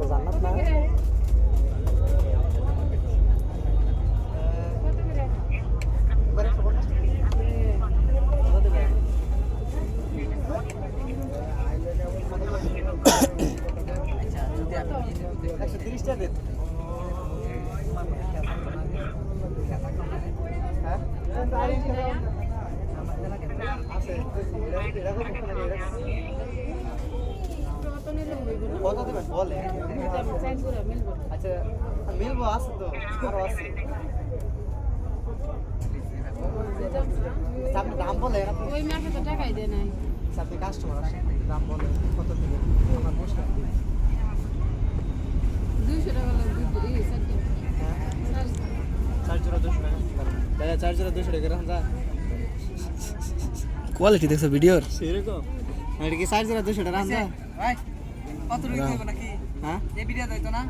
জান্নাত না কত দেবেন বলে আচ্ছা মিলবো আছে তো আরো আছে আপনি দাম বলে ওই মাসে তো টাকাই দেয় নাই আপনি কাস্টমার আসেন দাম বলে কত দেবেন আমার বসে 200 টাকা লাগবে এই সেটটা চার জোড়া 200 টাকা দাদা চার জোড়া 200 টাকা রাখুন যা কোয়ালিটি দেখছো ভিডিওর সেরকম এটা কি চার জোড়া 200 টাকা রাখুন যা ভাই কত রুই দেব নাকি হ্যাঁ এই ভিডিও দাইতো না